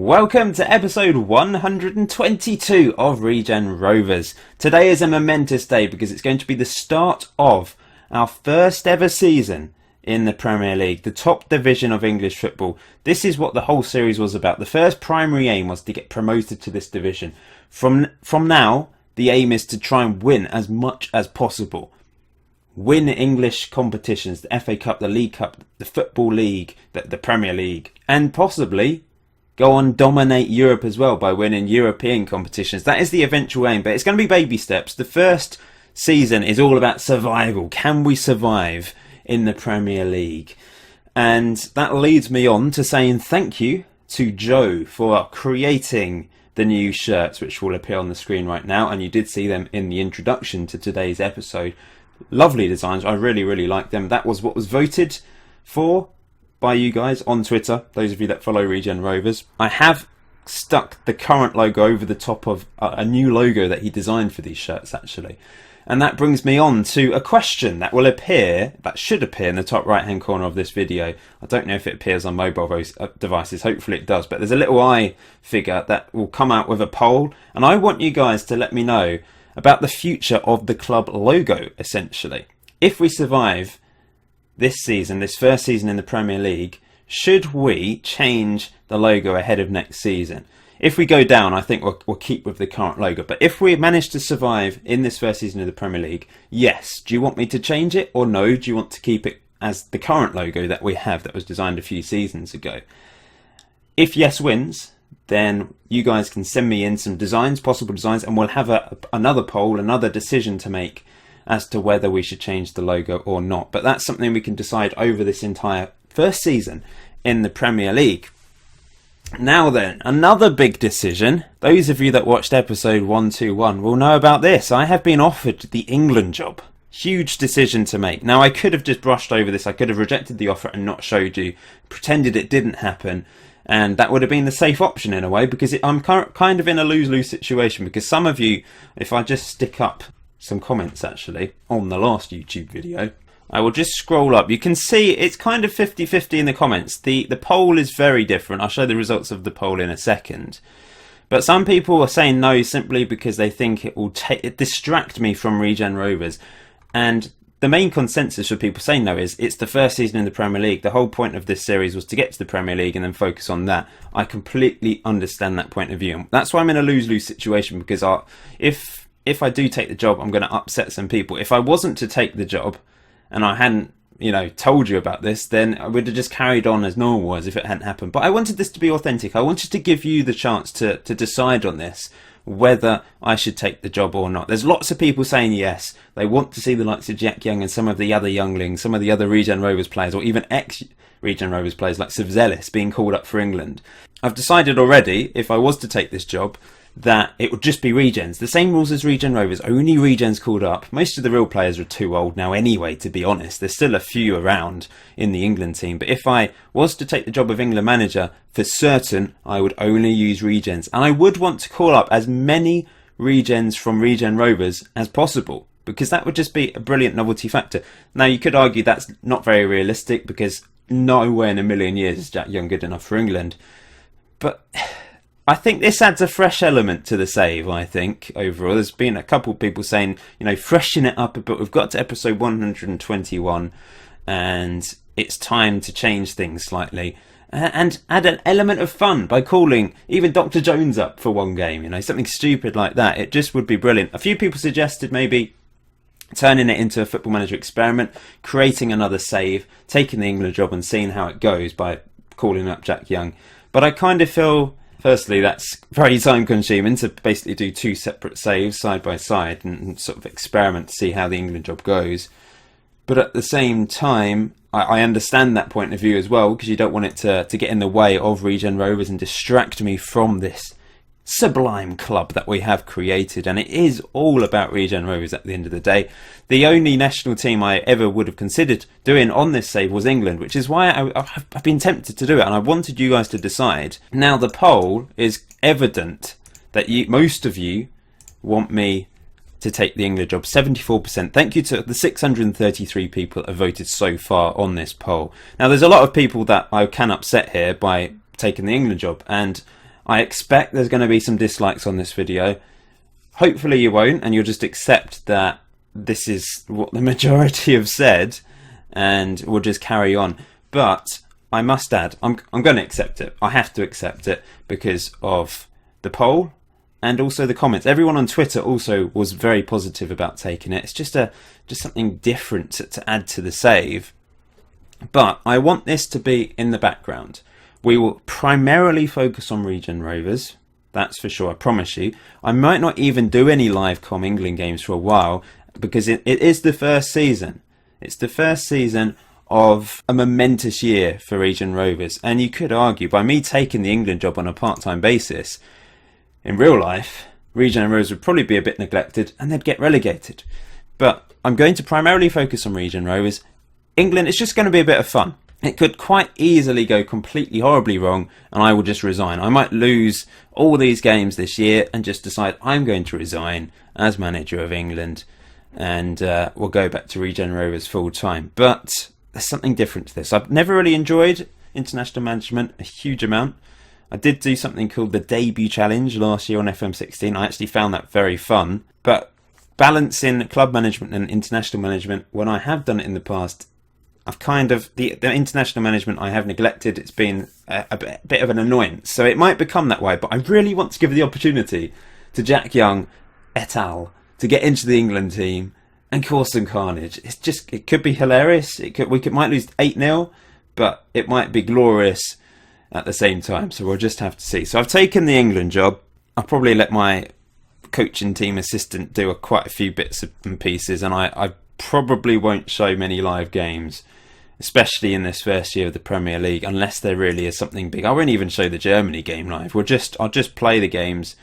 Welcome to episode 122 of Regen Rovers. Today is a momentous day because it's going to be the start of our first ever season in the Premier League, the top division of English football. This is what the whole series was about. The first primary aim was to get promoted to this division. From now, the aim is to try and win as much as possible. Win English competitions, the FA Cup, the League Cup, the Football League, the Premier League, and possibly go on dominate Europe as well by winning European competitions. That is the eventual aim, but it's going to be baby steps. The first season is all about survival. Can we survive in the Premier League? And that leads me on to saying thank you to Joe for creating the new shirts, which will appear on the screen right now, and you did see them in the introduction to today's episode. Lovely designs. I really like them. That was what was voted for by you guys on Twitter, those of you that follow Regen Rovers. I have stuck the current logo over the top of a new logo that he designed for these shirts, actually. And that brings me on to a question that should appear in the top right hand corner of this video. I don't know if it appears on mobile devices, hopefully it does, but there's a little eye figure that will come out with a poll, and I want you guys to let me know about the future of the club logo, essentially. If we survive this season, this first season in the Premier League, should we change the logo ahead of next season? If we go down, I think we'll keep with the current logo. But if we manage to survive in this first season of the Premier League, yes. Do you want me to change it, or no? Do you want to keep it as the current logo that we have that was designed a few seasons ago? If yes wins, then you guys can send me in some designs, possible designs, and we'll have another poll, another decision to make as to whether we should change the logo or not. But that's something we can decide over this entire first season in the Premier League. Now then, another big decision. Those of you that watched episode 121 will know about this. I have been offered the England job. Huge decision to make. Now, I could have just brushed over this. I could have rejected the offer and not showed you, pretended it didn't happen. And that would have been the safe option in a way, because I'm kind of in a lose-lose situation. Because some of you, if I just stick up some comments actually on the last YouTube video, I will just scroll up. You can see it's kind of 50-50 in the comments. The poll is very different. I'll show the results of the poll in a second. But some people are saying no simply because they think it will distract me from Regen Rovers. And the main consensus for people saying no is it's the first season in the Premier League. The whole point of this series was to get to the Premier League and then focus on that. I completely understand that point of view. And that's why I'm in a lose-lose situation, because if I do take the job, I'm going to upset some people. If I wasn't to take the job and I hadn't, told you about this, then I would have just carried on as normal as if it hadn't happened. But I wanted this to be authentic. I wanted to give you the chance to decide on this, whether I should take the job or not. There's lots of people saying yes. They want to see the likes of Jack Young and some of the other younglings, some of the other Regen Rovers players, or even ex-Regen Rovers players like Sevzelis being called up for England. I've decided already, if I was to take this job, that it would just be Regens. The same rules as Regen Rovers, only Regens called up. Most of the real players are too old now anyway, to be honest. There's still a few around in the England team. But if I was to take the job of England manager, for certain, I would only use Regens. And I would want to call up as many Regens from Regen Rovers as possible, because that would just be a brilliant novelty factor. Now, you could argue that's not very realistic, because nowhere in a million years is Jack Young good enough for England. But I think this adds a fresh element to the save, I think, overall. There's been a couple of people saying, freshen it up a bit. We've got to episode 121 and it's time to change things slightly. And add an element of fun by calling even Dr. Jones up for one game, something stupid like that. It just would be brilliant. A few people suggested maybe turning it into a Football Manager experiment, creating another save, taking the England job and seeing how it goes by calling up Jack Young. But I kind of feel, firstly, that's very time consuming to basically do two separate saves side by side and sort of experiment to see how the England job goes. But at the same time, I understand that point of view as well, because you don't want it to get in the way of Regen Rovers and distract me from this sublime club that we have created. And it is all about Regen Rovers at the end of the day. The only national team I ever would have considered doing on this save was England, which is why I've been tempted to do it, and I wanted you guys to decide. Now, the poll is evident that most of you want me to take the England job. 74%. Thank you to the 633 people that have voted so far on this poll. Now, there's a lot of people that I can upset here by taking the England job, and I expect there's going to be some dislikes on this video. Hopefully you won't, and you'll just accept that this is what the majority have said, and we'll just carry on. But I must add, I'm going to accept it. I have to accept it because of the poll and also the comments. Everyone on Twitter also was very positive about taking it. It's just something different to add to the save. But I want this to be in the background. We will primarily focus on Regen Rovers. That's for sure, I promise you. I might not even do any live com England games for a while because it is the first season. It's the first season of a momentous year for Regen Rovers. And you could argue, by me taking the England job on a part-time basis, in real life, Regen Rovers would probably be a bit neglected and they'd get relegated. But I'm going to primarily focus on Regen Rovers. England, it's just going to be a bit of fun. It could quite easily go completely horribly wrong and I will just resign. I might lose all these games this year and just decide I'm going to resign as manager of England, and we'll go back to Regen Rovers full time. But there's something different to this. I've never really enjoyed international management a huge amount. I did do something called the Debut Challenge last year on FM16. I actually found that very fun. But balancing club management and international management, when I have done it in the past, I've kind of, the international management I have neglected. It's been a bit of an annoyance. So it might become that way, but I really want to give the opportunity to Jack Young et al. To get into the England team and cause some carnage. It could be hilarious. We might lose 8-0, but it might be glorious at the same time. So we'll just have to see. So I've taken the England job. I'll probably let my coaching team assistant do quite a few bits and pieces, and I probably won't show many live games, especially in this first year of the Premier League, unless there really is something big. I won't even show the Germany game live. I'll just play the games,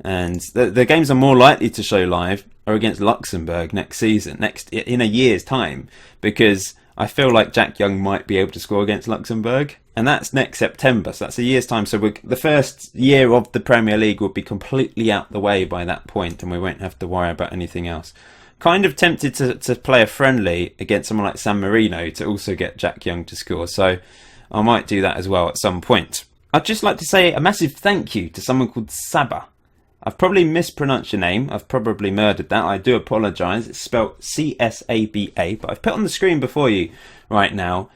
and the games I'm more likely to show live are against Luxembourg next season, in a year's time, because I feel like Jack Young might be able to score against Luxembourg, and that's next September, so that's a year's time. So the first year of the Premier League will be completely out the way by that point, and we won't have to worry about anything else. Kind of tempted to play a friendly against someone like San Marino to also get Jack Young to score, so I might do that as well at some point. I'd just like to say a massive thank you to someone called Saba. I've probably mispronounced your name. I've probably murdered that. I do apologise. It's spelled C-S-A-B-A, but I've put on the screen before you right now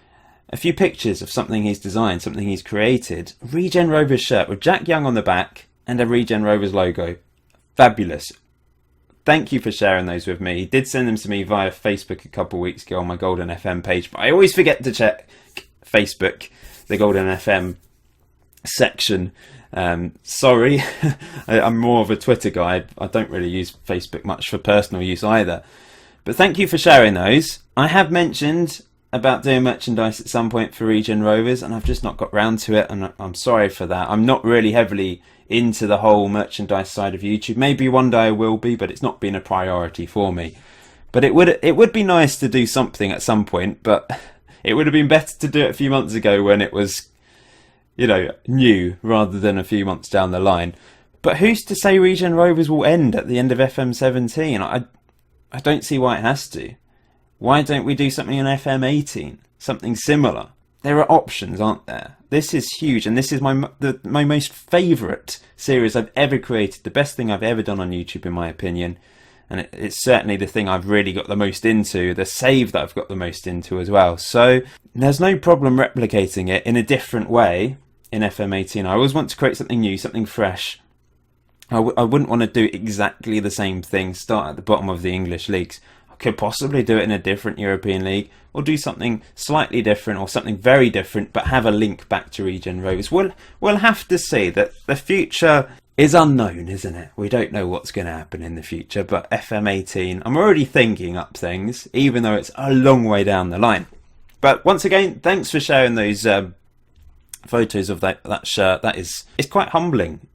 a few pictures of something he's designed, something he's created. Regen Rovers shirt with Jack Young on the back and a Regen Rovers logo. Fabulous. Thank you for sharing those with me. He did send them to me via Facebook a couple of weeks ago on my Golden FM page, but I always forget to check Facebook, the Golden FM section. Sorry, I'm more of a Twitter guy. I don't really use Facebook much for personal use either. But thank you for sharing those. I have mentioned about doing merchandise at some point for Regen Rovers, and I've just not got round to it, and I'm sorry for that. I'm not really heavily into the whole merchandise side of YouTube. Maybe one day I will be, but it's not been a priority for me. But it would be nice to do something at some point, but it would have been better to do it a few months ago when it was, new, rather than a few months down the line. But who's to say Regen Rovers will end at the end of FM17? I don't see why it has to. Why don't we do something on FM18? Something similar. There are options, aren't there? This is huge, and this is my most favourite series I've ever created. The best thing I've ever done on YouTube, in my opinion. And it's certainly the thing I've really got the most into, the save that I've got the most into as well. So there's no problem replicating it in a different way in FM18. I always want to create something new, something fresh. I wouldn't want to do exactly the same thing, start at the bottom of the English leagues. I could possibly do it in a different European league, or do something slightly different, or something very different, but have a link back to Regen Rovers. We'll have to see. That the future is unknown, isn't it? We don't know what's going to happen in the future, but FM18, I'm already thinking up things, even though it's a long way down the line. But once again, thanks for sharing those photos of that shirt. It's quite humbling.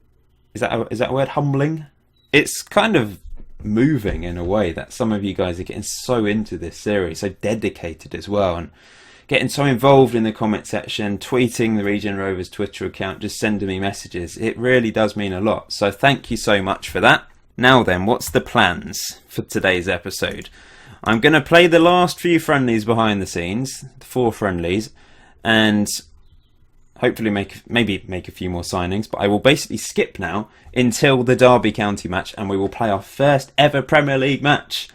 Is that a word, humbling? It's kind of moving in a way that some of you guys are getting so into this series, so dedicated as well, and getting so involved in the comment section, tweeting the Regen Rovers Twitter account, just sending me messages. It really does mean a lot, so thank you so much for that. Now then, what's the plans for today's episode? I'm going to play the last few friendlies behind the scenes, the 4 friendlies, and hopefully maybe make a few more signings, but I will basically skip now until the Derby County match, and we will play our first ever Premier League match.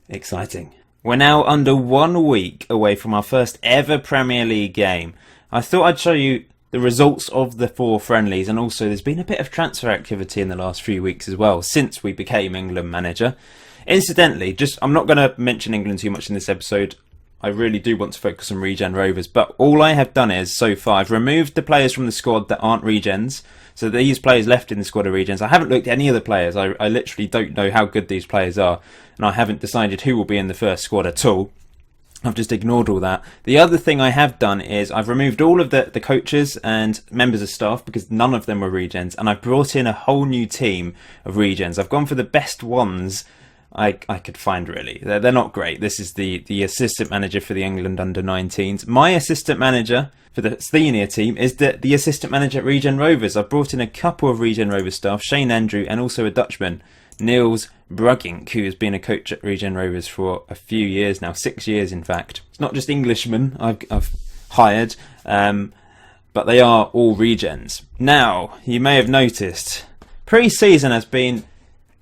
Exciting. We're now under 1 week away from our first ever Premier League game. I thought I'd show you the results of the 4 friendlies, and also there's been a bit of transfer activity in the last few weeks as well since we became England manager. Incidentally, I'm not going to mention England too much in this episode. I really do want to focus on Regen Rovers, but all I have done is, so far, I've removed the players from the squad that aren't Regens. So these players left in the squad are Regens. I haven't looked at any of the players. I literally don't know how good these players are, and I haven't decided who will be in the first squad at all. I've just ignored all that. The other thing I have done is I've removed all of the coaches and members of staff because none of them were Regens, and I've brought in a whole new team of Regens. I've gone for the best ones I could find, really. They're not great. This is the assistant manager for the England under-19s. My assistant manager for the senior team is the assistant manager at Regen Rovers. I've brought in a couple of Regen Rovers staff, Shane Andrew, and also a Dutchman, Niels Brugging, who has been a coach at Regen Rovers for a few years now, 6 years in fact. It's not just Englishmen I've hired, but they are all Regens. Now, you may have noticed, pre-season has been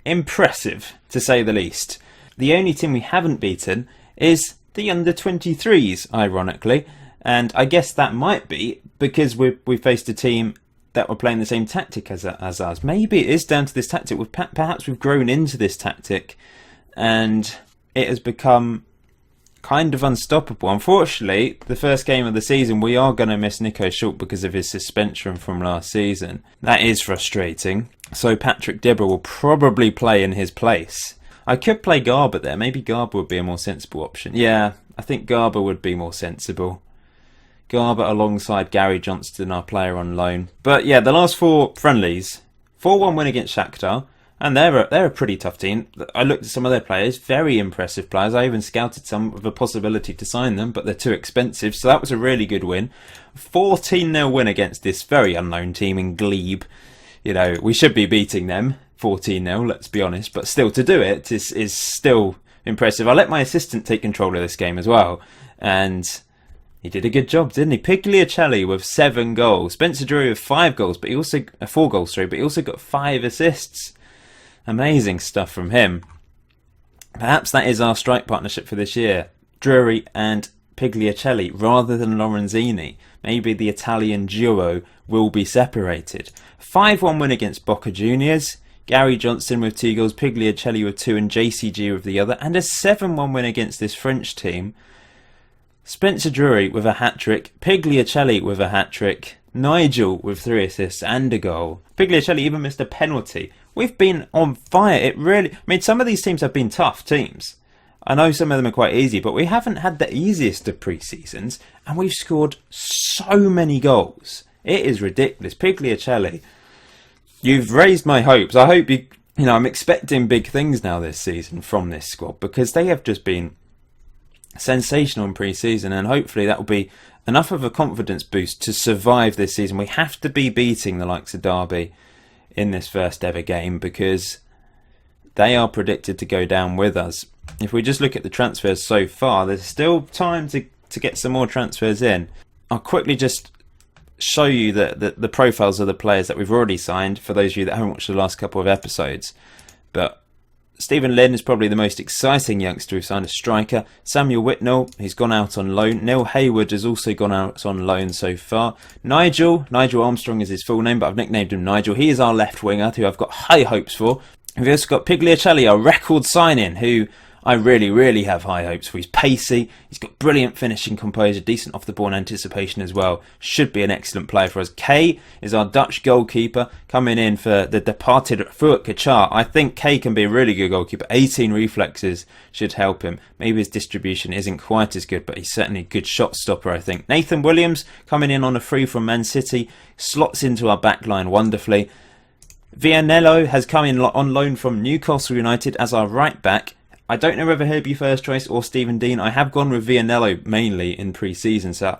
impressive, to say the least. The only team we haven't beaten is the under-23s, ironically, and I guess that might be because we faced a team that were playing the same tactic as us. Maybe it is down to this tactic. Perhaps we've grown into this tactic and it has become kind of unstoppable. Unfortunately, the first game of the season, we are going to miss Nico Schultz because of his suspension from last season. That is frustrating. So Patrick Dibber will probably play in his place. I could play Garber there. Maybe Garber would be a more sensible option. Yeah, I think Garber would be more sensible. Garber alongside Gary Johnston, our player on loan. But yeah, the last 4 friendlies, 4-1 win against Shakhtar, and they're a pretty tough team. I looked at some of their players, very impressive players. I even scouted some with a possibility to sign them, but they're too expensive, so that was a really good win. 14-0 win against this very unknown team in Glebe. You know, we should be beating them 14-0, let's be honest, but still, to do it is still impressive. I let my assistant take control of this game as well, and he did a good job, didn't he? Pigliacelli with 7 goals. Spencer Drury with 5 goals, but he also 4 goals, but he also got 5 assists. Amazing stuff from him. Perhaps that is our strike partnership for this year. Drury and Pigliacelli rather than Lorenzini. Maybe the Italian duo will be separated. 5-1 win against Boca Juniors. Gary Johnston with 2 goals, Pigliacelli with 2 and JCG with the other. And a 7-1 win against this French team. Spencer Drury with a hat-trick, Pigliacelli with a hat-trick, Nigel with 3 assists and a goal. Pigliacelli even missed a penalty. We've been on fire. Some of these teams have been tough teams. I know some of them are quite easy, but we haven't had the easiest of pre-seasons, and we've scored so many goals. It is ridiculous. Pigliacelli, you've raised my hopes. I hope I'm expecting big things now this season from this squad, because they have just been sensational in pre-season, and hopefully that will be enough of a confidence boost to survive this season. We have to be beating the likes of Derby in this first ever game because they are predicted to go down with us. If we just look at the transfers so far, there's still time to get some more transfers in. I'll quickly just show you the profiles of the players that we've already signed for those of you that haven't watched the last couple of episodes. But Stephen Lynn is probably the most exciting youngster we've signed, a striker. Samuel Whitnell, he's gone out on loan. Neil Hayward has also gone out on loan so far. Nigel Armstrong is his full name, but I've nicknamed him Nigel. He is our left winger, who I've got high hopes for. We've also got Pigliacelli, our record signing, who I really, really have high hopes for. He's pacey, he's got brilliant finishing composure, decent off the ball and anticipation as well. Should be an excellent player for us. Kay is our Dutch goalkeeper, coming in for the departed Fuat Kachar. I think Kay can be a really good goalkeeper. 18 reflexes should help him. Maybe his distribution isn't quite as good, but he's certainly a good shot stopper, I think. Nathan Williams, coming in on a free from Man City, slots into our back line wonderfully. Vianello has come in on loan from Newcastle United as our right back. I don't know whether he'll be first choice or Stephen Dean. I have gone with Vianello mainly in pre-season, so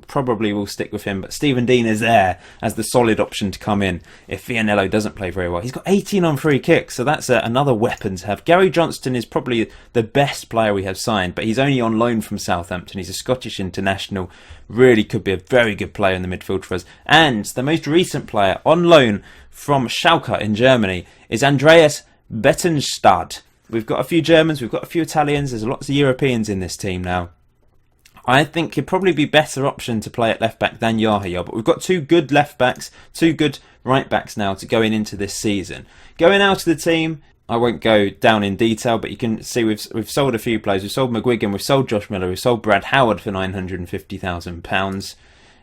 probably will stick with him, but Stephen Dean is there as the solid option to come in if Vianello doesn't play very well. He's got 18 on free kicks, so that's another weapon to have. Gary Johnston is probably the best player we have signed, but he's only on loan from Southampton. He's a Scottish international, really could be a very good player in the midfield for us. And the most recent player on loan from Schalke in Germany is Andreas Bettenstad. We've got a few Germans, we've got a few Italians, there's lots of Europeans in this team now. I think he'd probably be better option to play at left back than Yahya, but we've got two good left backs, two good right backs now to going into this season. Going out of the team, I won't go down in detail, but you can see we've sold a few players. We've sold McGuigan, we've sold Josh Miller, we've sold Brad Howard for £950,000.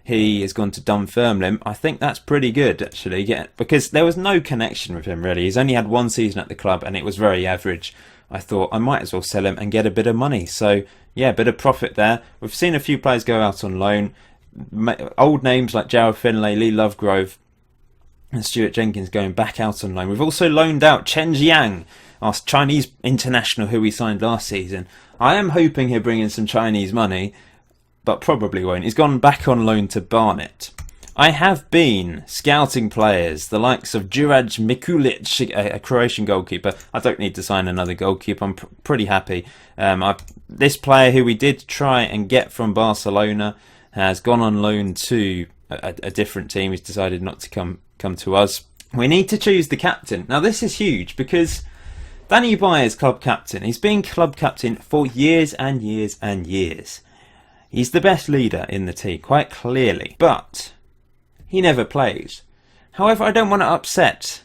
He has gone to Dunfermline. I think that's pretty good, actually, because there was no connection with him, really. He's only had one season at the club, and it was very average. I thought I might as well sell him and get a bit of money. So, yeah, a bit of profit there. We've seen a few players go out on loan. Old names like Jarrod Finlay, Lee Lovegrove, and Stuart Jenkins going back out on loan. We've also loaned out Chen Jiang, our Chinese international who we signed last season. I am hoping he'll bring in some Chinese money, but probably won't. He's gone back on loan to Barnet. I have been scouting players, the likes of Juraj Mikulic, a Croatian goalkeeper. I don't need to sign another goalkeeper. I'm pretty happy. This player who we did try and get from Barcelona has gone on loan to a different team. He's decided not to come to us. We need to choose the captain. Now this is huge because Danny Bay is club captain. He's been club captain for years and years and years. He's the best leader in the team, quite clearly, but he never plays. However, I don't want to upset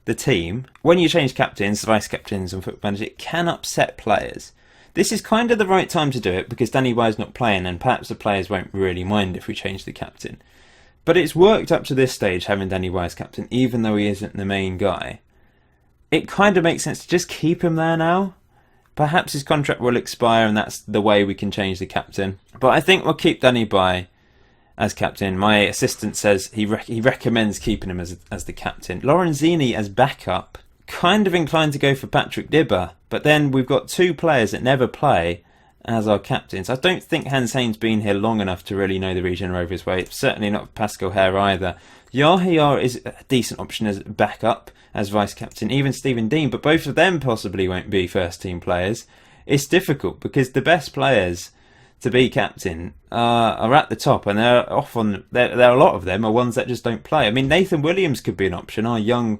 the team. When you change captains, vice captains and football managers, it can upset players. This is kind of the right time to do it because Danny Bay's not playing and perhaps the players won't really mind if we change the captain. But it's worked up to this stage having Danny Bay as captain, even though he isn't the main guy. It kind of makes sense to just keep him there now. Perhaps his contract will expire and that's the way we can change the captain. But I think we'll keep Danny Bay as captain. My assistant says he recommends keeping him as the captain. Lorenzini as backup. Kind of inclined to go for Patrick Dibba. But then we've got two players that never play as our captains. I don't think Hans Hane's been here long enough to really know the Regen Rovers way. Certainly not Pascal Hare either. Yahya is a decent option as backup, as vice-captain, even Stephen Dean, but both of them possibly won't be first-team players. It's difficult because the best players to be captain are at the top, and there are a lot of them are ones that just don't play. I mean, Nathan Williams could be an option, our young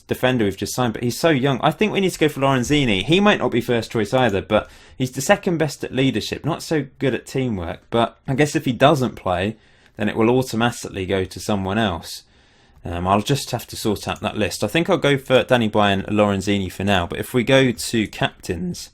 defender we've just signed, but he's so young. I think we need to go for Lorenzini. He might not be first choice either, but he's the second best at leadership, not so good at teamwork. But I guess if he doesn't play, then it will automatically go to someone else. I'll just have to sort out that list. I think I'll go for Danny Bay and Lorenzini for now. But if we go to captains,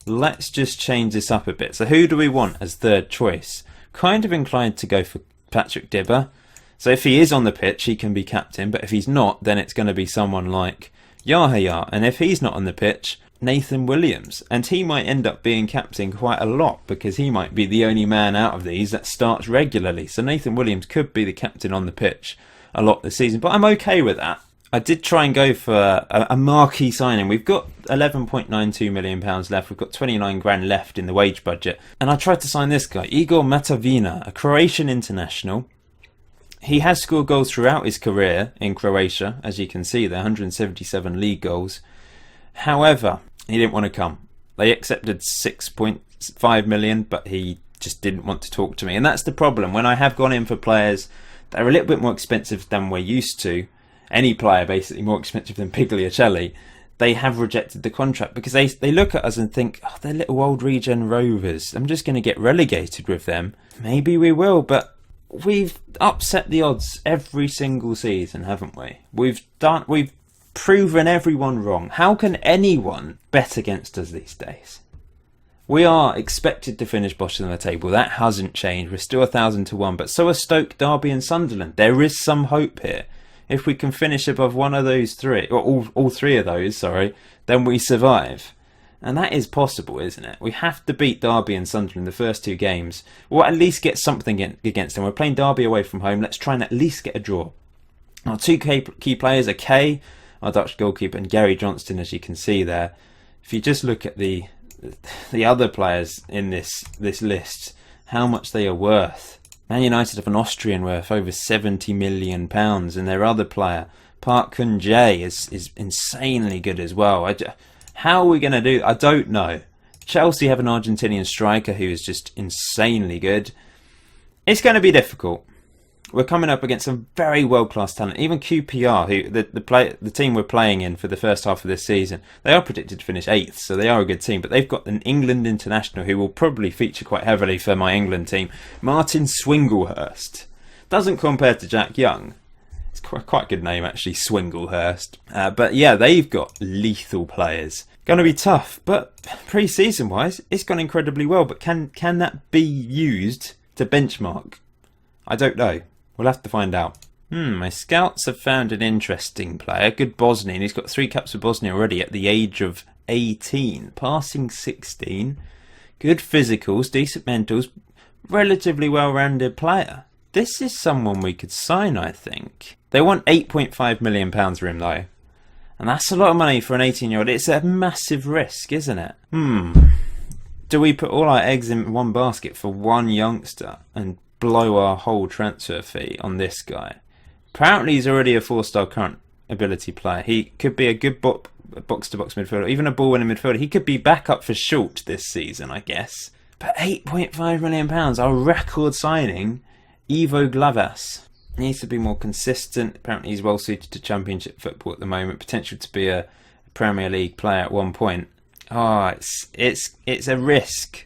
let's just change this up a bit. So who do we want as third choice? Kind of inclined to go for Patrick Dibba. So if he is on the pitch, he can be captain. But if he's not, then it's going to be someone like Yahya. And if he's not on the pitch, Nathan Williams. And he might end up being captain quite a lot because he might be the only man out of these that starts regularly. So Nathan Williams could be the captain on the pitch a lot this season, but I'm okay with that. I did try and go for a marquee signing. We've got £11.92 million left. We've got 29 grand left in the wage budget. And I tried to sign this guy, Igor Matavina, a Croatian international. He has scored goals throughout his career in Croatia, as you can see there, 177 league goals. However, he didn't want to come. They accepted 6.5 million, but he just didn't want to talk to me. And that's the problem. When I have gone in for players that are a little bit more expensive than we're used to, any player basically more expensive than Pigliacelli, they have rejected the contract because they look at us and think, oh, they're little old Regen Rovers. I'm just going to get relegated with them. Maybe we will, but we've upset the odds every single season, haven't we? We've proven everyone wrong. How can anyone bet against us these days? We are expected to finish bottom of the table. That hasn't changed. We're still 1,000 to 1, but so are Stoke, Derby and Sunderland. There is some hope here. If we can finish above one of those three, or all three of those, then we survive. And that is possible, isn't it? We have to beat Derby and Sunderland the first two games, or at least get something against them. We're playing Derby away from home. Let's try and at least get a draw. Our two key players are Kay, our Dutch goalkeeper, and Gary Johnston, as you can see there. If you just look at the other players in this list, how much they are worth. Man United have an Austrian worth over £70 million, and their other player, Park Kun-jae, is insanely good as well. How are we going to do? I don't know. Chelsea have an Argentinian striker who is just insanely good. It's going to be difficult. We're coming up against some very world-class talent. Even QPR, who the team we're playing in for the first half of this season, they are predicted to finish 8th, so they are a good team. But they've got an England international who will probably feature quite heavily for my England team, Martin Swinglehurst. Doesn't compare to Jack Young. It's quite a good name actually, Swinglehurst. But yeah, they've got lethal players. Going to be tough, but pre-season wise, it's gone incredibly well. But can that be used to benchmark? I don't know. We'll have to find out. My scouts have found an interesting player. Good Bosnian. He's got 3 caps for Bosnia already at the age of 18. Passing 16. Good physicals, decent mentals. Relatively well-rounded player. This is someone we could sign, I think. They want £8.5 million for him, though. And that's a lot of money for an 18-year-old. It's a massive risk, isn't it? Do we put all our eggs in one basket for one youngster and blow our whole transfer fee on this guy? Apparently he's already a 4-star current ability player. He could be a good box-to-box midfielder, even a ball-winning midfielder. He could be back up for Schultz this season, I guess. But £8.5 million, our record signing, Ivo Glavas. Needs to be more consistent. Apparently he's well suited to Championship football at the moment. Potential to be a Premier League player at one point. It's a risk.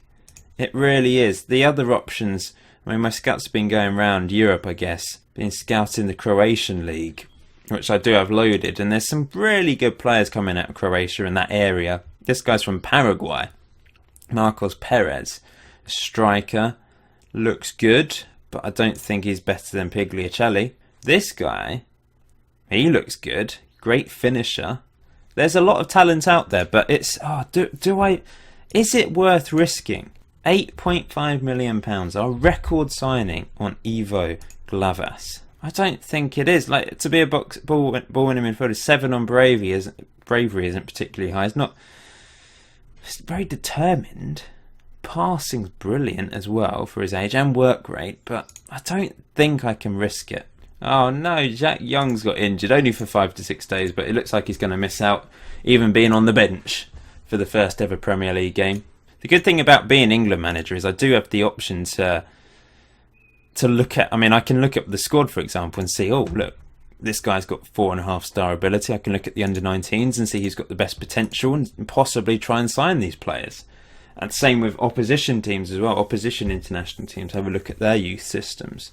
It really is. The other options, I mean, my scouts have been going around Europe, I guess, been scouting the Croatian league, which I do have loaded, and there's some really good players coming out of Croatia in that area. This guy's from Paraguay, Marcos Perez, striker, looks good, but I don't think he's better than Pigliacelli. This guy, he looks good, great finisher. There's a lot of talent out there, but it's is it worth risking £8.5 million, our record signing on Ivo Glavas? I don't think it is. Like, to be a ball-winning midfielder, 7 on bravery isn't particularly high. It's very determined. Passing's brilliant as well for his age, and work rate, but I don't think I can risk it. Oh no, Jack Young's got injured only for 5 to 6 days, but it looks like he's going to miss out even being on the bench for the first ever Premier League game. The good thing about being England manager is I do have the option to look at. I mean, I can look at the squad, for example, and see, oh look, this guy's got 4.5-star ability. I can look at the under-19s and see who's got the best potential and possibly try and sign these players. And same with opposition teams as well, opposition international teams, have a look at their youth systems.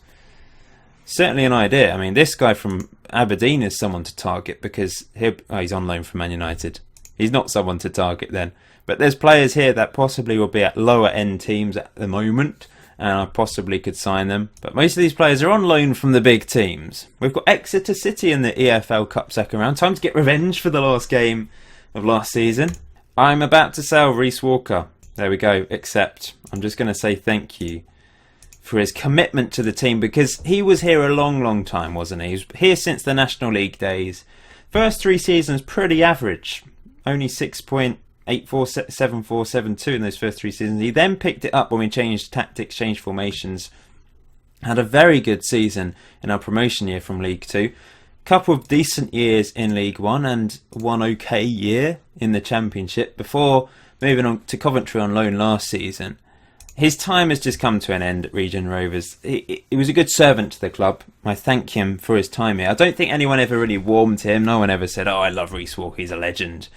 Certainly an idea. I mean, this guy from Aberdeen is someone to target because he's on loan from Man United. He's not someone to target then. But there's players here that possibly will be at lower end teams at the moment, and I possibly could sign them. But most of these players are on loan from the big teams. We've got Exeter City in the EFL Cup second round. Time to get revenge for the last game of last season. I'm about to sell Reece Walker. There we go, except I'm just going to say thank you for his commitment to the team, because he was here a long time, wasn't he? He was here since the National League days. First 3 seasons, pretty average. Only 6.84, 74, 72 in those first 3 seasons. He then picked it up when we changed tactics, changed formations. Had a very good season in our promotion year from League 2. Couple of decent years in League 1 and one okay year in the Championship before moving on to Coventry on loan last season. His time has just come to an end at Regen Rovers. He was a good servant to the club. I thank him for his time here. I don't think anyone ever really warmed to him. No one ever said, oh, I love Reece Walker, he's a legend.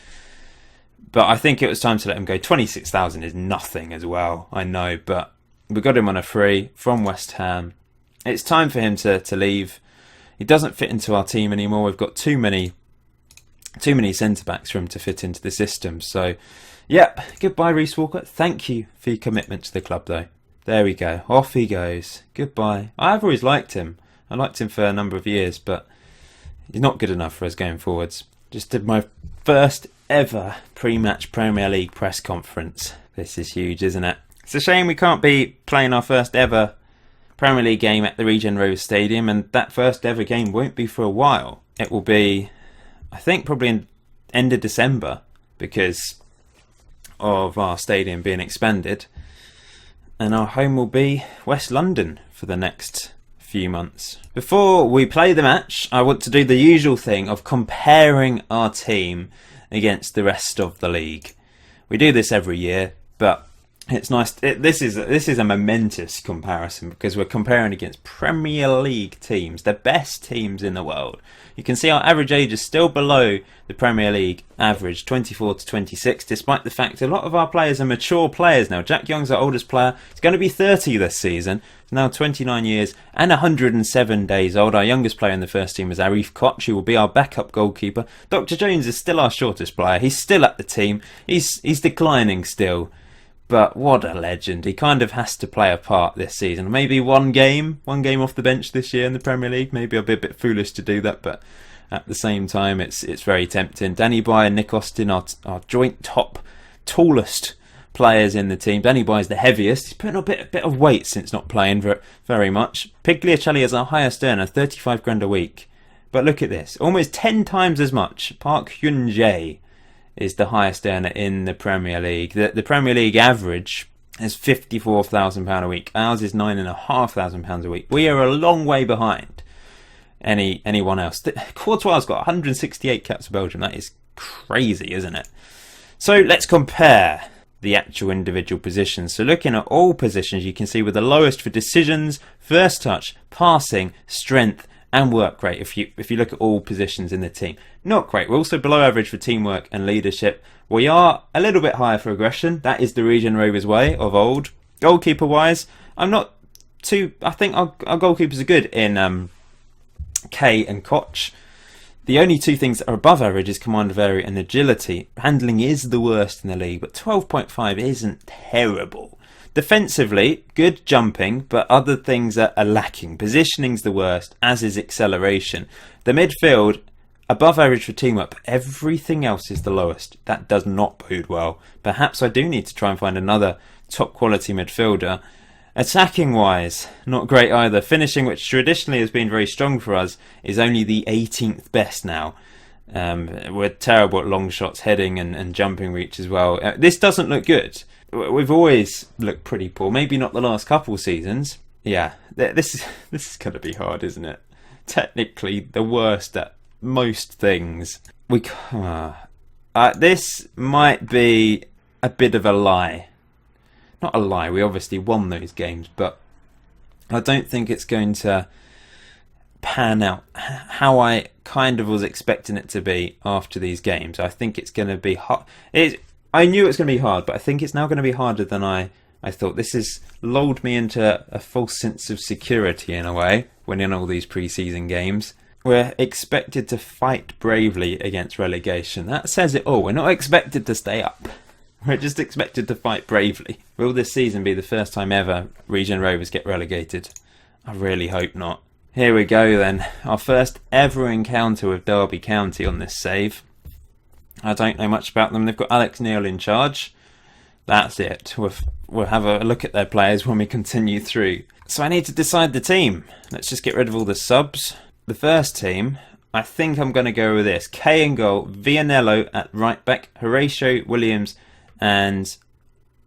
But I think it was time to let him go. 26,000 is nothing as well, I know, but we got him on a free from West Ham. It's time for him to leave. He doesn't fit into our team anymore. We've got too many centre-backs for him to fit into the system. So, yep, goodbye Reece Walker. Thank you for your commitment to the club, though. There we go. Off he goes. Goodbye. I've always liked him. I liked him for a number of years, but he's not good enough for us going forwards. Just did my first ever pre-match Premier League press conference. This is huge, isn't it? It's a shame we can't be playing our first ever Premier League game at the Regen Rovers Stadium, and that first ever game won't be for a while. It will be, I think, probably in end of December because of our stadium being expanded. and our home will be West London for the next few months. Before we play the match, I want to do the usual thing of comparing our team against the rest of the league. We do this every year, but it's nice. This is a momentous comparison because we're comparing against Premier League teams, the best teams in the world. You can see our average age is still below the Premier League average, 24 to 26, despite the fact a lot of our players are mature players now. Jack Young's our oldest player. He's going to be 30 this season. He's now 29 years and 107 days old. Our youngest player in the first team is Arif Koch, who will be our backup goalkeeper. Dr. Jones is still our shortest player. He's still at the team. He's declining still. But what a legend. He kind of has to play a part this season. Maybe one game off the bench this year in the Premier League. Maybe I'll be a bit foolish to do that, but at the same time, it's very tempting. Danny By and Nick Austin are joint tallest players in the team. Danny By is the heaviest. He's putting on a bit of weight since not playing very much. Pigliacelli is our highest earner, 35 grand a week. But look at this. Almost 10 times as much. Park Hyun-jae is the highest earner in the Premier League. The Premier League average is £54,000 a week. Ours is £9,500 a week. We are a long way behind anyone else. Courtois got 168 caps for Belgium. That is crazy, isn't it? So let's compare the actual individual positions. So looking at all positions, you can see we're the lowest for decisions, first touch, passing, strength, and work rate. If you look at all positions in the team, not great. We're also below average for teamwork and leadership. We are a little bit higher for aggression. That is the Regen Rovers way of old. Goalkeeper wise, I'm not too. I think our goalkeepers are good in K and Koch. The only two things that are above average is command of area and agility. Handling is the worst in the league, but 12.5 isn't terrible. Defensively, good jumping, but other things are lacking. Positioning's the worst, as is acceleration. The midfield, above average for teamwork, but everything else is the lowest. That does not bode well. Perhaps I do need to try and find another top quality midfielder. Attacking wise, not great either. Finishing, which traditionally has been very strong for us, is only the 18th best now. We're terrible at long shots, heading and jumping reach as well. This doesn't look good. We've always looked pretty poor. Maybe not the last couple seasons. Yeah, this is going to be hard, isn't it? Technically, the worst at most things. This might be a bit of a lie. Not a lie. We obviously won those games, but I don't think it's going to pan out how I kind of was expecting it to be after these games. I think it's going to be hard. I knew it was going to be hard, but I think it's now going to be harder than I thought. This has lulled me into a false sense of security in a way, winning all these pre-season games. We're expected to fight bravely against relegation. That says it all. We're not expected to stay up. We're just expected to fight bravely. Will this season be the first time ever Regen Rovers get relegated? I really hope not. Here we go then. Our first ever encounter with Derby County on this save. I don't know much about them. They've got Alex Neil in charge. That's it. We'll have a look at their players when we continue through. So I need to decide the team. Let's just get rid of all the subs. The first team, I think I'm going to go with this. K in goal, Vianello at right back, Horatio, Williams, and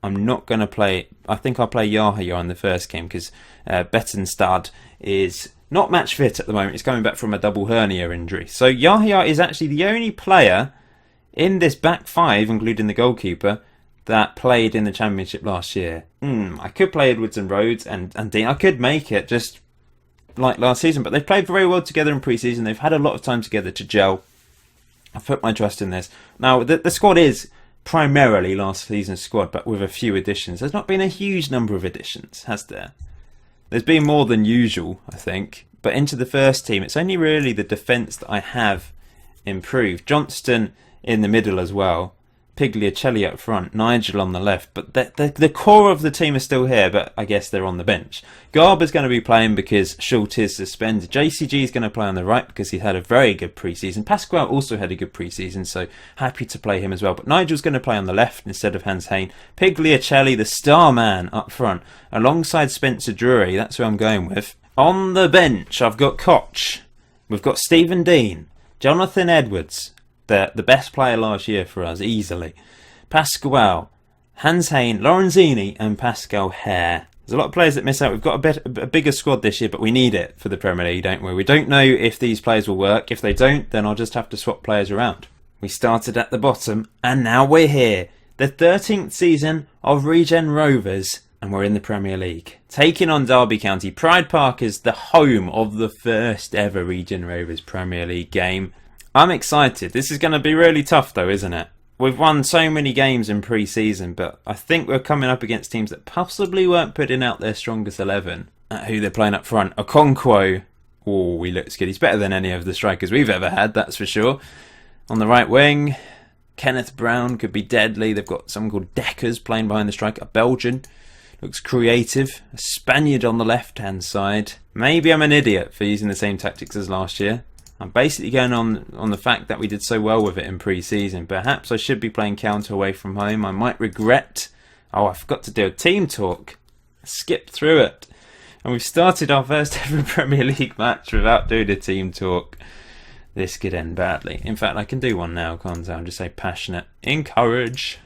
I'm not going to play. I think I'll play Yahya in the first game because Bettenstad is not match fit at the moment. He's coming back from a double hernia injury. So Yahya is actually the only player in this back five, including the goalkeeper, that played in the Championship last year. I could play Edwards and Rhodes and Dean. I could make it just like last season, but they've played very well together in pre-season. They've had a lot of time together to gel. I've put my trust in this. Now, the squad is primarily last season's squad, but with a few additions. There's not been a huge number of additions, has there? There's been more than usual, I think. But into the first team, it's only really the defence that I have improved. Johnston in the middle as well. Pigliacelli up front, Nigel on the left, but the core of the team is still here, but I guess they're on the bench. Garber's going to be playing because Schultz is suspended. JCG is going to play on the right because he had a very good pre-season. Pasquale also had a good pre-season, so happy to play him as well. But Nigel's going to play on the left instead of Hans Hain. Pigliacelli, the star man, up front, alongside Spencer Drury. That's who I'm going with. On the bench, I've got Koch. We've got Stephen Dean, Jonathan Edwards, the best player last year for us, easily. Pasquale, Hans Hayne, Lorenzini and Pascal Hare. There's a lot of players that miss out. We've got a bigger squad this year, but we need it for the Premier League, don't we? We don't know if these players will work. If they don't, then I'll just have to swap players around. We started at the bottom, and now we're here. The 13th season of Regen Rovers, and we're in the Premier League. Taking on Derby County. Pride Park is the home of the first ever Regen Rovers Premier League game. I'm excited. This is going to be really tough though, isn't it? We've won so many games in pre-season, but I think we're coming up against teams that possibly weren't putting out their strongest 11. Who they're playing up front. Okonkwo. Oh, he looks good. He's better than any of the strikers we've ever had, that's for sure. On the right wing, Kenneth Brown could be deadly. They've got someone called Deckers playing behind the striker. A Belgian. Looks creative. A Spaniard on the left-hand side. Maybe I'm an idiot for using the same tactics as last year. I'm basically going on the fact that we did so well with it in pre-season. Perhaps I should be playing counter away from home. I might regret... Oh, I forgot to do a team talk. I skipped through it. And we've started our first ever Premier League match without doing a team talk. This could end badly. In fact, I can do one now, can't I? I'll just say passionate. Encourage.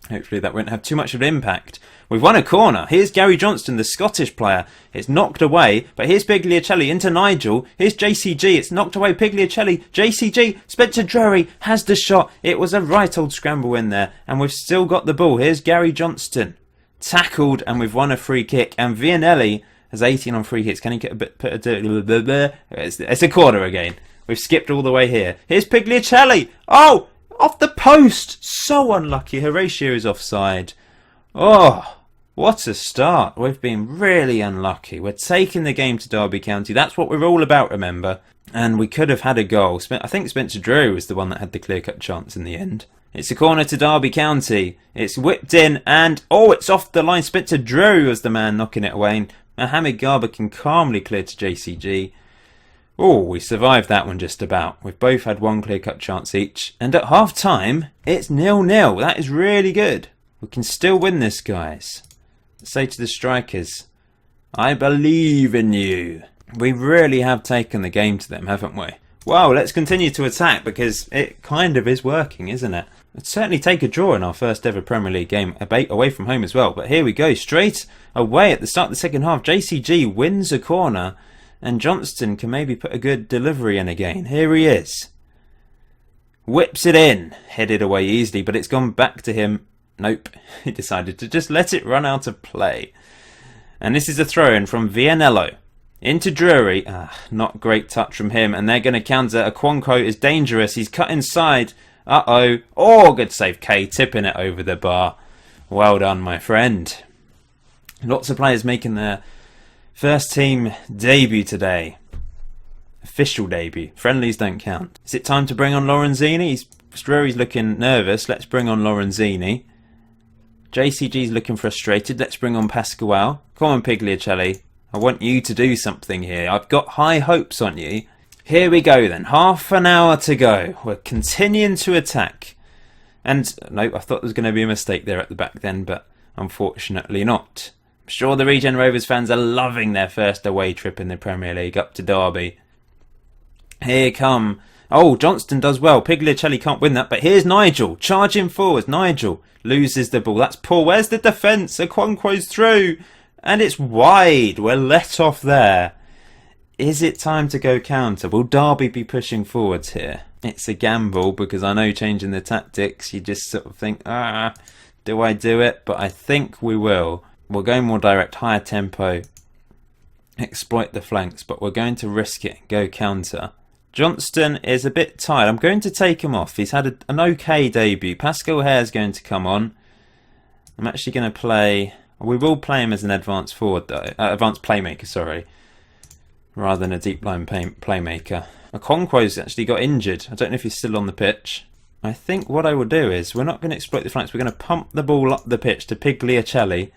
Hopefully that won't have too much of an impact. We've won a corner. Here's Gary Johnston, the Scottish player. It's knocked away, but here's Pigliacelli into Nigel. Here's JCG. It's knocked away. Pigliacelli. JCG. Spencer Drury has the shot. It was a right old scramble in there, and we've still got the ball. Here's Gary Johnston. Tackled, and we've won a free kick. And Vianelli has 18 on free hits. Can he get a bit... It's a corner again. We've skipped all the way here. Here's Pigliacelli. Oh! Off the post! So unlucky. Horatio is offside. Oh, what a start. We've been really unlucky. We're taking the game to Derby County. That's what we're all about, remember. And we could have had a goal. I think Spencer Drury was the one that had the clear-cut chance in the end. It's a corner to Derby County. It's whipped in and... Oh, it's off the line. Spencer Drury was the man knocking it away. And Mohamed Garba can calmly clear to JCG. Oh, we survived that one just about. We've both had one clear-cut chance each. And at half-time, it's 0-0. That is really good. We can still win this, guys. Let's say to the strikers, I believe in you. We really have taken the game to them, haven't we? Wow, let's continue to attack because it kind of is working, isn't it? Let's certainly take a draw in our first ever Premier League game away from home as well. But here we go, straight away at the start of the second half. JCG wins a corner and Johnston can maybe put a good delivery in again. Here he is. Whips it in. Headed away easily, but it's gone back to him. Nope, he decided to just let it run out of play. And this is a throw-in from Vianello into Drury. Not great touch from him, and they're going to counter. Okonkwo is dangerous. He's cut inside. Uh-oh. Oh, good save. K tipping it over the bar. Well done, my friend. Lots of players making their first team debut today. Official debut. Friendlies don't count. Is it time to bring on Lorenzini? Drury's looking nervous. Let's bring on Lorenzini. JCG's looking frustrated. Let's bring on Pasquale. Come on, Pigliacelli. I want you to do something here. I've got high hopes on you. Here we go then. Half an hour to go. We're continuing to attack. And, no, I thought there was going to be a mistake there at the back then, but unfortunately not. I'm sure the Regen Rovers fans are loving their first away trip in the Premier League up to Derby. Here come... Oh, Johnston does well. Pigliacelli can't win that, but here's Nigel. Charging forwards. Nigel loses the ball. That's poor. Where's the defence? Okonkwo's through. And it's wide. We're let off there. Is it time to go counter? Will Derby be pushing forwards here? It's a gamble because I know changing the tactics, you just sort of think, do I do it? But I think we will. We're going more direct, higher tempo, exploit the flanks, but we're going to risk it and go counter. Johnston is a bit tired. I'm going to take him off. He's had an okay debut. Pascal Hare's going to come on. I'm actually going to play... We will play him as an advanced forward, though. Advanced playmaker, sorry. Rather than a deep line playmaker. Okonkwo's actually got injured. I don't know if he's still on the pitch. I think what I will do is, we're not going to exploit the flanks. We're going to pump the ball up the pitch to Pigliacelli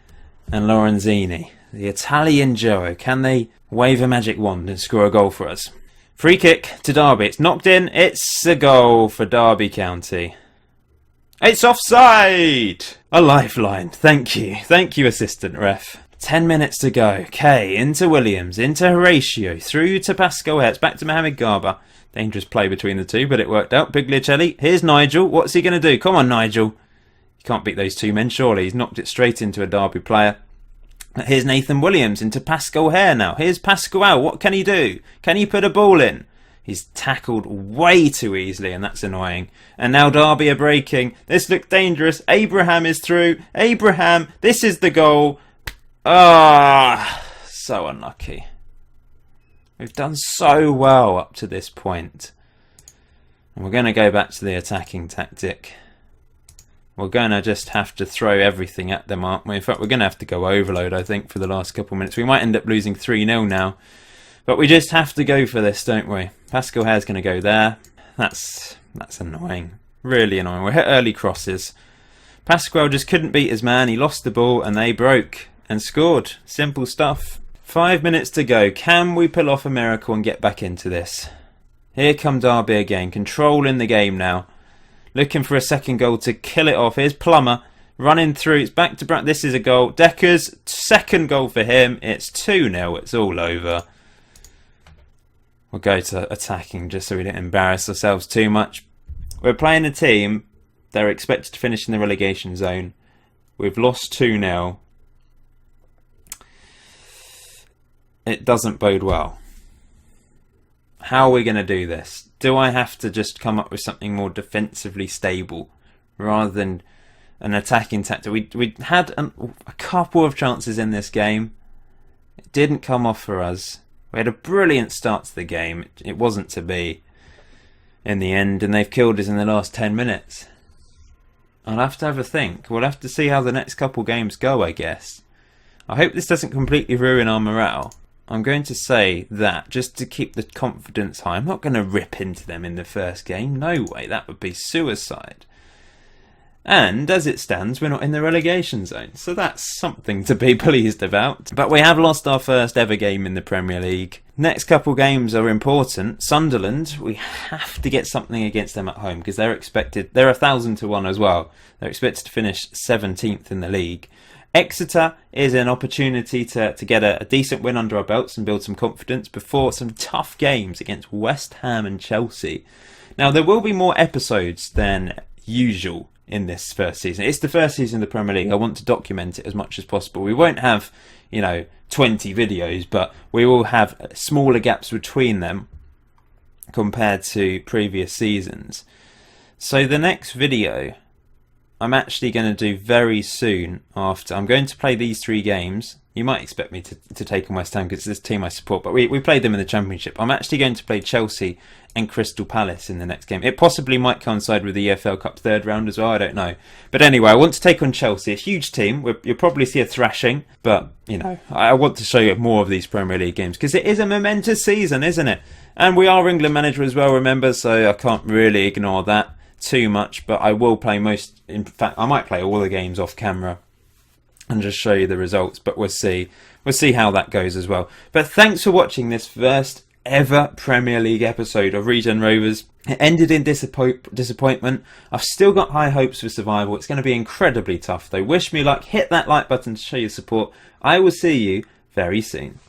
and Lorenzini. The Italian duo. Can they wave a magic wand and score a goal for us? Free kick to Derby. It's knocked in. It's a goal for Derby County. It's offside! A lifeline. Thank you. Thank you, assistant ref. 10 minutes to go. K into Williams, into Horatio, through to Pascal Hertz, back to Mohamed Garba. Dangerous play between the two, but it worked out. Pigliacelli. Here's Nigel. What's he going to do? Come on, Nigel. You can't beat those two men, surely. He's knocked it straight into a Derby player. Here's Nathan Williams into Pascal Hare now. Here's Pascal. What can he do? Can he put a ball in? He's tackled way too easily, and that's annoying. And now Derby are breaking. This looked dangerous. Abraham is through. Abraham, this is the goal. Ah, so unlucky. We've done so well up to this point. And we're going to go back to the attacking tactic. We're going to just have to throw everything at them, aren't we? In fact, we're going to have to go overload, I think, for the last couple of minutes. We might end up losing 3-0 now. But we just have to go for this, don't we? Pascal Hare's going to go there. That's annoying. Really annoying. We hit early crosses. Pascal just couldn't beat his man. He lost the ball and they broke and scored. Simple stuff. 5 minutes to go. Can we pull off a miracle and get back into this? Here come Derby again. Controlling the game now. Looking for a second goal to kill it off. Here's Plummer running through. It's back to Brad. This is a goal. Decker's second goal for him. It's 2-0. It's all over. We'll go to attacking just so we don't embarrass ourselves too much. We're playing a team. They're expected to finish in the relegation zone. We've lost 2-0. It doesn't bode well. How are we going to do this? Do I have to just come up with something more defensively stable rather than an attacking tactic? We had a couple of chances in this game. It didn't come off for us. We had a brilliant start to the game. It wasn't to be in the end, and they've killed us in the last 10 minutes. I'll have to have a think. We'll have to see how the next couple games go, I guess. I hope this doesn't completely ruin our morale. I'm going to say that just to keep the confidence high. I'm not going to rip into them in the first game. No way. That would be suicide. And as it stands, we're not in the relegation zone. So that's something to be pleased about. But we have lost our first ever game in the Premier League. Next couple games are important. Sunderland, we have to get something against them at home because they're 1,000 to 1 as well. They're expected to finish 17th in the league. Exeter is an opportunity to get a decent win under our belts and build some confidence before some tough games against West Ham and Chelsea. Now, there will be more episodes than usual in this first season. It's the first season of the Premier League. I want to document it as much as possible. We won't have, 20 videos, but we will have smaller gaps between them compared to previous seasons. So the next video I'm actually going to do very soon after. I'm going to play these 3 games. You might expect me to take on West Ham because it's this team I support, but we played them in the Championship. I'm actually going to play Chelsea and Crystal Palace in the next game. It possibly might coincide with the EFL Cup third round as well, I don't know. But anyway, I want to take on Chelsea, a huge team. You'll probably see a thrashing, but, I want to show you more of these Premier League games because it is a momentous season, isn't it? And we are England manager as well, remember, so I can't really ignore that too much, but I will play in fact, I might play all the games off camera and just show you the results, but we'll see how that goes as well. But thanks for watching this first ever Premier League episode of Regen Rovers. It ended in disappointment. I've still got high hopes for survival. It's going to be incredibly tough though. Wish me luck. Hit that like button to show your support. I will see you very soon.